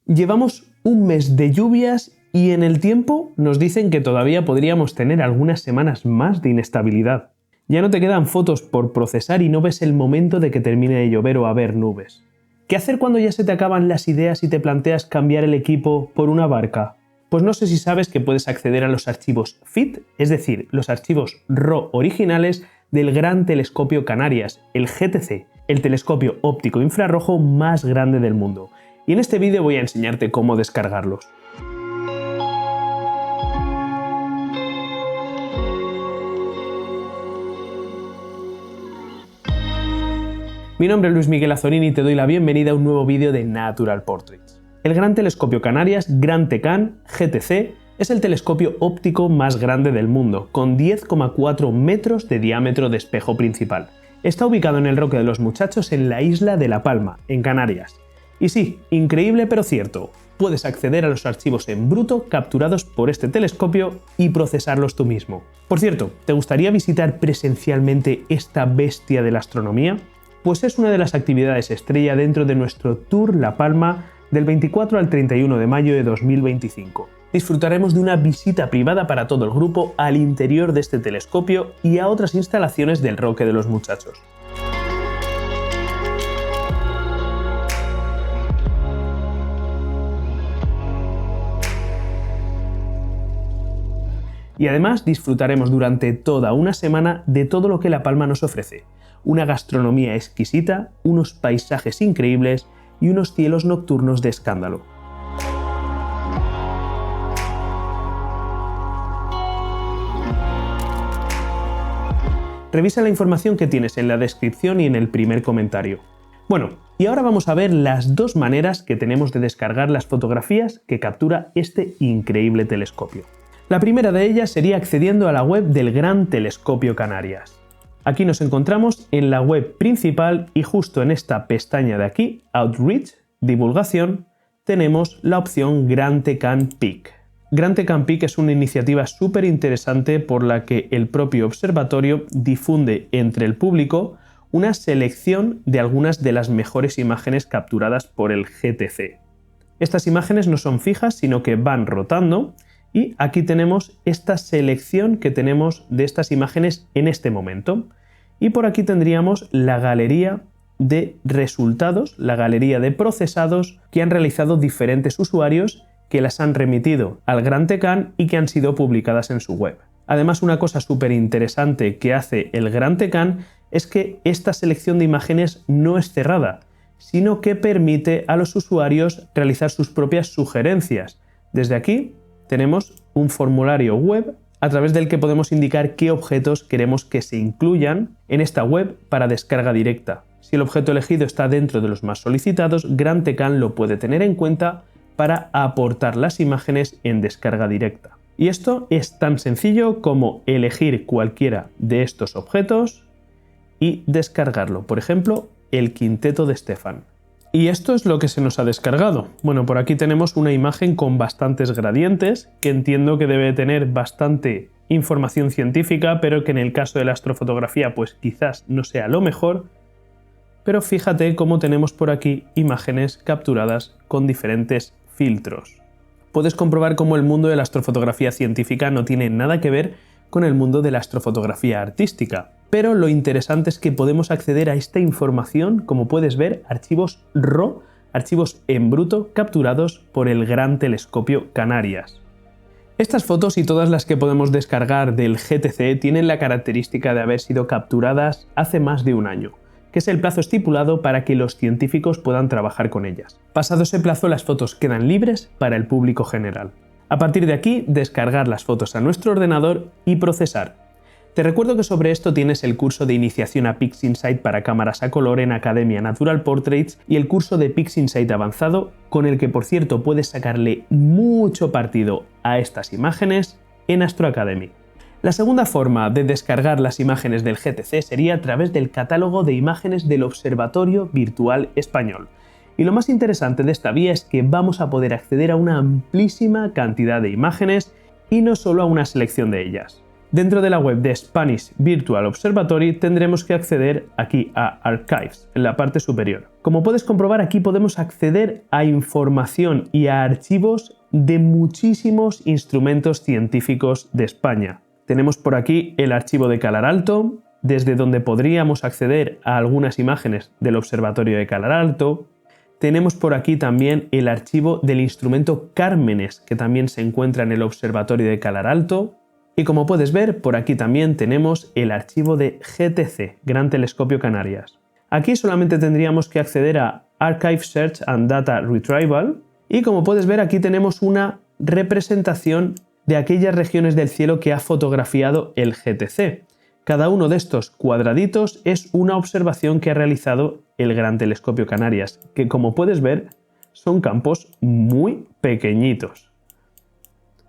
Llevamos un mes de lluvias y en el tiempo nos dicen que todavía podríamos tener algunas semanas más de inestabilidad. Ya no te quedan fotos por procesar y no ves el momento de que termine de llover o haber nubes. ¿Qué hacer cuando ya se te acaban las ideas y te planteas cambiar el equipo por una barca? Pues no sé si sabes que puedes acceder a los archivos FIT, es decir, los archivos RAW originales del Gran Telescopio Canarias, el GTC, el telescopio óptico infrarrojo más grande del mundo. Y en este vídeo voy a enseñarte cómo descargarlos. Mi nombre es Luis Miguel Azorín y te doy la bienvenida a un nuevo vídeo de Natural Portraits. El Gran Telescopio Canarias, Gran TECAN, GTC, es el telescopio óptico más grande del mundo, con 10,4 metros de diámetro de espejo principal. Está ubicado en el Roque de los Muchachos en la isla de La Palma, en Canarias. Y sí, increíble pero cierto, puedes acceder a los archivos en bruto capturados por este telescopio y procesarlos tú mismo. Por cierto, ¿te gustaría visitar presencialmente esta bestia de la astronomía? Pues es una de las actividades estrella dentro de nuestro Tour La Palma del 24 al 31 de mayo de 2025. Disfrutaremos de una visita privada para todo el grupo al interior de este telescopio y a otras instalaciones del Roque de los Muchachos. Y además disfrutaremos durante toda una semana de todo lo que La Palma nos ofrece. Una gastronomía exquisita, unos paisajes increíbles y unos cielos nocturnos de escándalo. Revisa la información que tienes en la descripción y en el primer comentario. Bueno, y ahora vamos a ver las dos maneras que tenemos de descargar las fotografías que captura este increíble telescopio. La primera de ellas sería accediendo a la web del Gran Telescopio Canarias. Aquí nos encontramos en la web principal y justo en esta pestaña de aquí, Outreach, Divulgación, tenemos la opción Gran TECAN Peak. Gran TECAN Peak es una iniciativa súper interesante por la que el propio observatorio difunde entre el público una selección de algunas de las mejores imágenes capturadas por el GTC. Estas imágenes no son fijas, sino que van rotando. Y aquí tenemos esta selección que tenemos de estas imágenes en este momento. Y por aquí tendríamos la galería de resultados, la galería de procesados que han realizado diferentes usuarios que las han remitido al Gran TECAN y que han sido publicadas en su web. Además, una cosa súper interesante que hace el Gran TECAN es que esta selección de imágenes no es cerrada, sino que permite a los usuarios realizar sus propias sugerencias. Desde aquí tenemos un formulario web a través del que podemos indicar qué objetos queremos que se incluyan en esta web para descarga directa. Si el objeto elegido está dentro de los más solicitados, Gran TECAN lo puede tener en cuenta para aportar las imágenes en descarga directa. Y esto es tan sencillo como elegir cualquiera de estos objetos y descargarlo. Por ejemplo, el quinteto de Stefan. Y esto es lo que se nos ha descargado. Bueno, por aquí tenemos una imagen con bastantes gradientes, que entiendo que debe tener bastante información científica, pero que en el caso de la astrofotografía pues quizás no sea lo mejor. Pero fíjate cómo tenemos por aquí imágenes capturadas con diferentes filtros. Puedes comprobar cómo el mundo de la astrofotografía científica no tiene nada que ver con el mundo de la astrofotografía artística. Pero lo interesante es que podemos acceder a esta información, como puedes ver, archivos RAW, archivos en bruto capturados por el Gran Telescopio Canarias. Estas fotos y todas las que podemos descargar del GTC tienen la característica de haber sido capturadas hace más de un año, que es el plazo estipulado para que los científicos puedan trabajar con ellas. Pasado ese plazo, las fotos quedan libres para el público general. A partir de aquí, descargar las fotos a nuestro ordenador y procesar. Te recuerdo que sobre esto tienes el curso de iniciación a PixInsight para cámaras a color en Academia Natural Portraits y el curso de PixInsight avanzado, con el que por cierto puedes sacarle mucho partido a estas imágenes en Astro Academy. La segunda forma de descargar las imágenes del GTC sería a través del catálogo de imágenes del Observatorio Virtual Español. Y lo más interesante de esta vía es que vamos a poder acceder a una amplísima cantidad de imágenes y no solo a una selección de ellas. Dentro de la web de Spanish Virtual Observatory tendremos que acceder aquí a Archives, en la parte superior. Como puedes comprobar, aquí podemos acceder a información y a archivos de muchísimos instrumentos científicos de España. Tenemos por aquí el archivo de Calar Alto, desde donde podríamos acceder a algunas imágenes del Observatorio de Calar Alto. Tenemos por aquí también el archivo del instrumento Cármenes, que también se encuentra en el Observatorio de Calar Alto. Y como puedes ver, por aquí también tenemos el archivo de GTC, Gran Telescopio Canarias. Aquí solamente tendríamos que acceder a Archive Search and Data Retrieval y como puedes ver aquí tenemos una representación de aquellas regiones del cielo que ha fotografiado el GTC. Cada uno de estos cuadraditos es una observación que ha realizado el Gran Telescopio Canarias, que como puedes ver son campos muy pequeñitos.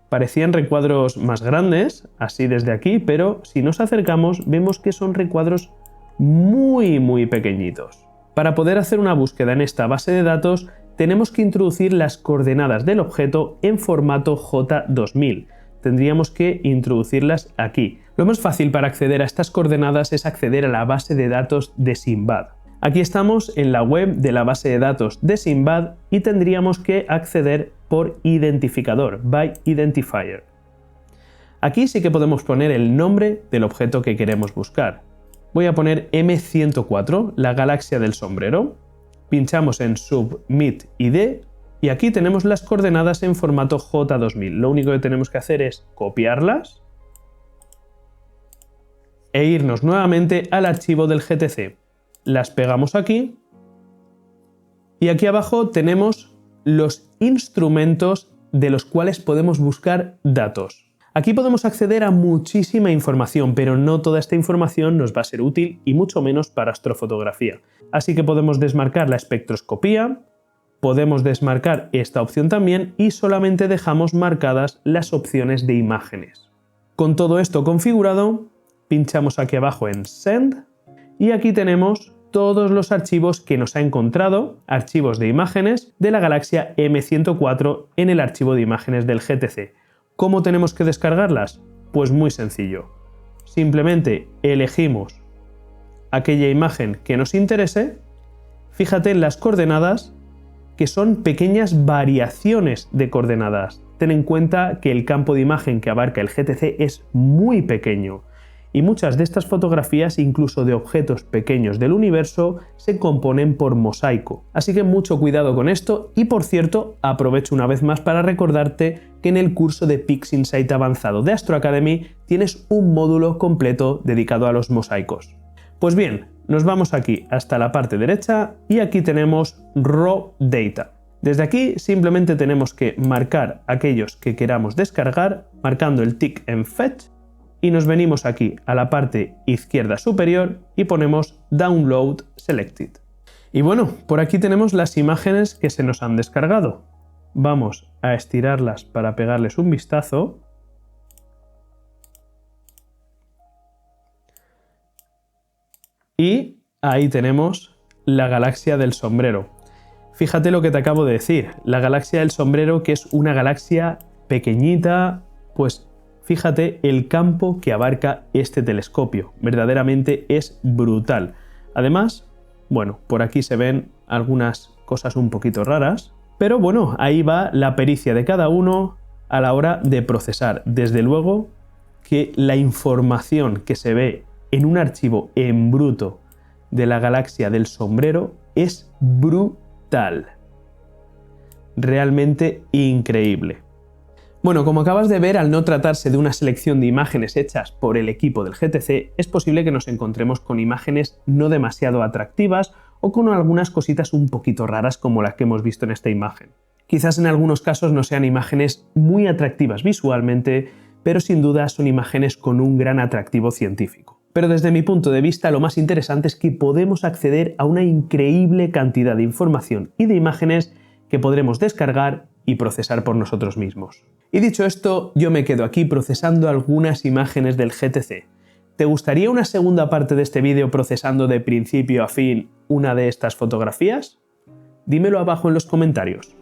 Parecían recuadros más grandes, así desde aquí, pero si nos acercamos vemos que son recuadros muy pequeñitos. Para poder hacer una búsqueda en esta base de datos tenemos que introducir las coordenadas del objeto en formato J2000. Tendríamos que introducirlas aquí. Lo más fácil para acceder a estas coordenadas es acceder a la base de datos de Simbad. Aquí estamos en la web de la base de datos de Simbad y tendríamos que acceder por identificador, by identifier. Aquí sí que podemos poner el nombre del objeto que queremos buscar. Voy a poner M104, la galaxia del sombrero. Pinchamos en Submit ID y aquí tenemos las coordenadas en formato J2000. Lo único que tenemos que hacer es copiarlas e irnos nuevamente al archivo del GTC. Las pegamos aquí y aquí abajo tenemos los instrumentos de los cuales podemos buscar datos. Aquí podemos acceder a muchísima información, pero no toda esta información nos va a ser útil y mucho menos para astrofotografía. Así que podemos desmarcar la espectroscopía, podemos desmarcar esta opción también y solamente dejamos marcadas las opciones de imágenes. Con todo esto configurado, pinchamos aquí abajo en Send y aquí tenemos todos los archivos que nos ha encontrado, archivos de imágenes de la galaxia M104 en el archivo de imágenes del GTC. ¿Cómo tenemos que descargarlas? Pues muy sencillo. Simplemente elegimos aquella imagen que nos interese, fíjate en las coordenadas, que son pequeñas variaciones de coordenadas. Ten en cuenta que el campo de imagen que abarca el GTC es muy pequeño y muchas de estas fotografías, incluso de objetos pequeños del universo, se componen por mosaico. Así que mucho cuidado con esto y, por cierto, aprovecho una vez más para recordarte que en el curso de PixInsight avanzado de Astro Academy tienes un módulo completo dedicado a los mosaicos. Pues bien, nos vamos aquí hasta la parte derecha y aquí tenemos Raw Data. Desde aquí simplemente tenemos que marcar aquellos que queramos descargar, marcando el tick en Fetch, y nos venimos aquí a la parte izquierda superior y ponemos Download Selected. Y bueno, por aquí tenemos las imágenes que se nos han descargado. Vamos a estirarlas para pegarles un vistazo. Y ahí tenemos la galaxia del sombrero. Fíjate lo que te acabo de decir, la galaxia del sombrero, que es una galaxia pequeñita, pues fíjate el campo que abarca este telescopio, verdaderamente es brutal. Además, bueno, por aquí se ven algunas cosas un poquito raras, pero bueno, ahí va la pericia de cada uno a la hora de procesar. Desde luego que la información que se ve en un archivo en bruto de la galaxia del sombrero es brutal. Realmente increíble. Bueno, como acabas de ver, al no tratarse de una selección de imágenes hechas por el equipo del GTC, es posible que nos encontremos con imágenes no demasiado atractivas o con algunas cositas un poquito raras como las que hemos visto en esta imagen. Quizás en algunos casos no sean imágenes muy atractivas visualmente, pero sin duda son imágenes con un gran atractivo científico. Pero desde mi punto de vista, lo más interesante es que podemos acceder a una increíble cantidad de información y de imágenes que podremos descargar y procesar por nosotros mismos. Y dicho esto, yo me quedo aquí procesando algunas imágenes del GTC. ¿Te gustaría una segunda parte de este vídeo procesando de principio a fin una de estas fotografías? Dímelo abajo en los comentarios.